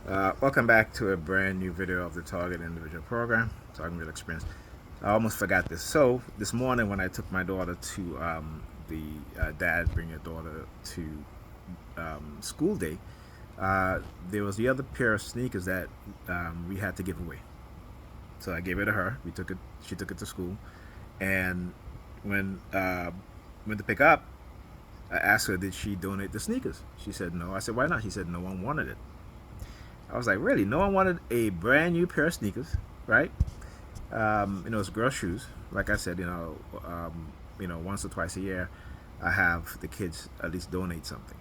Welcome back to a brand new video of the Target Individual Program, Target Real Experience. I almost forgot this. So this morning when I took my daughter to the dad bring your daughter to school day, there was the other pair of sneakers that we had to give away. So I gave it to her. We took it. She took it to school, and when went to pick up, I asked her, did she donate the sneakers? She said no. I said, why not? She said no one wanted it. I was like, really? No one wanted a brand new pair of sneakers, right? It's girl shoes. Like I said, once or twice a year, I have the kids at least donate something,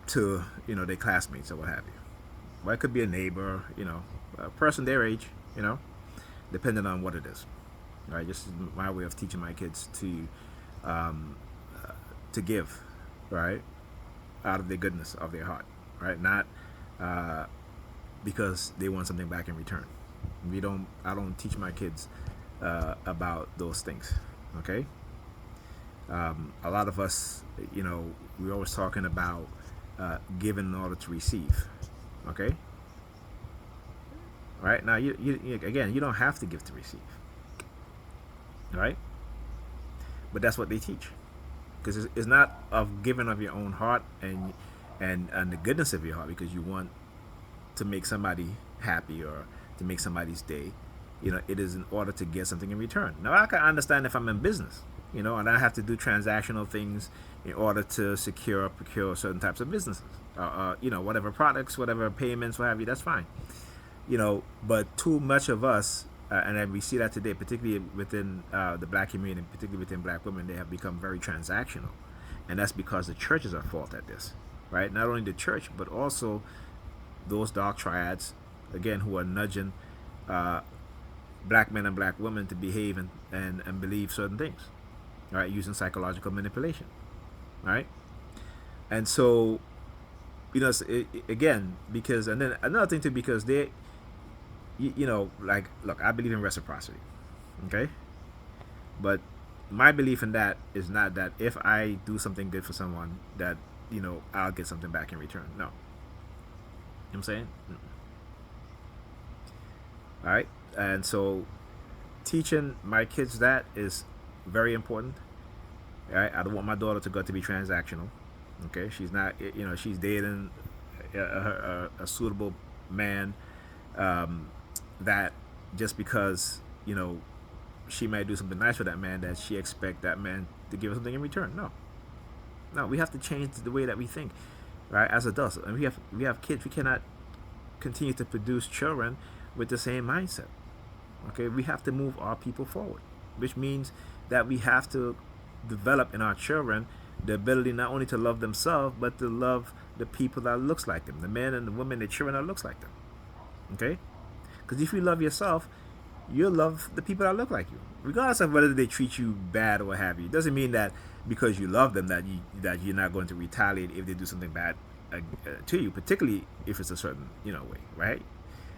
to their classmates or what have you. Well, it could be a neighbor, a person their age, you know, depending on what it is. Right? Just my way of teaching my kids um, to give, right, out of the goodness of their heart, right? Not uh, because they want something back in return. I don't teach my kids about those things. Okay. A lot of us, we're always talking about giving in order to receive. Okay. Right now, again, you don't have to give to receive. Right. But that's what they teach, because it's not of giving of your own heart and the goodness of your heart because you want to make somebody happy or to make somebody's day. It is in order to get something in return. Now I can understand if I'm in business, and I have to do transactional things in order to secure or procure certain types of businesses. Whatever products, whatever payments, what have you, that's fine. But too much of us, and then we see that today, particularly within the black community, particularly within black women, they have become very transactional, and that's because the churches are at fault at this, right? Not only the church, but also those dark triads, again, who are nudging uh, black men and black women to behave and believe certain things, right? Using psychological manipulation, right? And so, again, because, and then another thing too, because like, look, I believe in reciprocity, okay? But my belief in that is not that if I do something good for someone, that, I'll get something back in return. No. You know what I'm saying? All right. And so teaching my kids that is very important. Right? I don't want my daughter to go to be transactional. Okay, she's not. She's dating a suitable man. Um, that just because she might do something nice for that man, that she expect that man to give her something in return. No, no. We have to change the way that we think, right? As adults, and we have kids. We cannot continue to produce children with the same mindset. Okay, we have to move our people forward, which means that we have to develop in our children the ability not only to love themselves but to love the people that looks like them, the men and the women, the children that looks like them. Okay, because if you love yourself, you'll love the people that look like you, regardless of whether they treat you bad or what have you. It doesn't mean that because you love them that you're not going to retaliate if they do something bad to you, particularly if it's a certain way, right?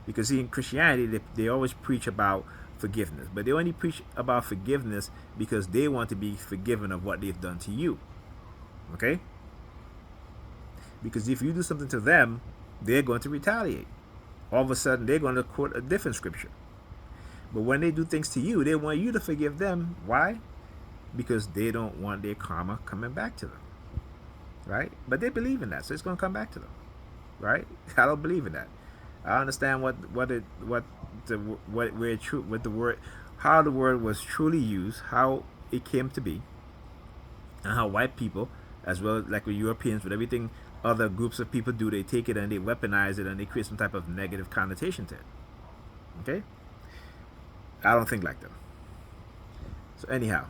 Because see, in Christianity, they always preach about forgiveness, but they only preach about forgiveness because they want to be forgiven of what they've done to you. Okay? Because if you do something to them, they're going to retaliate. All of a sudden, they're going to quote a different scripture. But when they do things to you, they want you to forgive them. Why? Because they don't want their karma coming back to them. Right? But they believe in that, so it's going to come back to them. Right? I don't believe in that. I understand what where true with the word, how the word was truly used, how it came to be, and how white people, as well as like with Europeans, with everything other groups of people do, they take it and they weaponize it and they create some type of negative connotation to it. Okay, I don't think like them. So anyhow,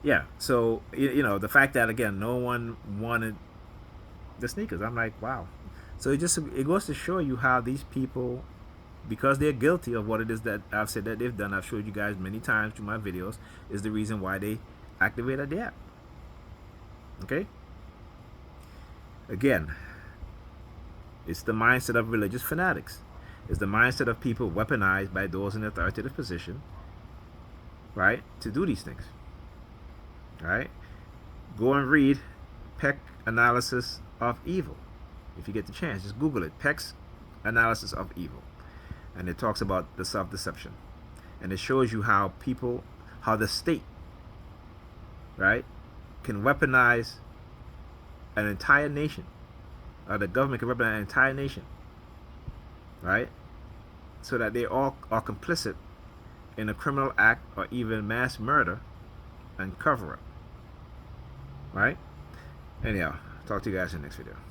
yeah. So the fact that again no one wanted the sneakers, I'm like, wow. So it goes to show you how these people, because they're guilty of what it is that I've said that they've done, I've showed you guys many times through my videos, is the reason why they activated the app. Okay? Again, it's the mindset of religious fanatics. It's the mindset of people weaponized by those in authoritative position, right, to do these things. Right? Go and read Peck Analysis of Evil. If you get the chance, just Google it. Peck's Analysis of Evil. And it talks about the self-deception. And it shows you how how the state, right, can weaponize an entire nation. Or the government can weaponize an entire nation, right? So that they all are complicit in a criminal act or even mass murder and cover up. Right? Anyhow, talk to you guys in the next video.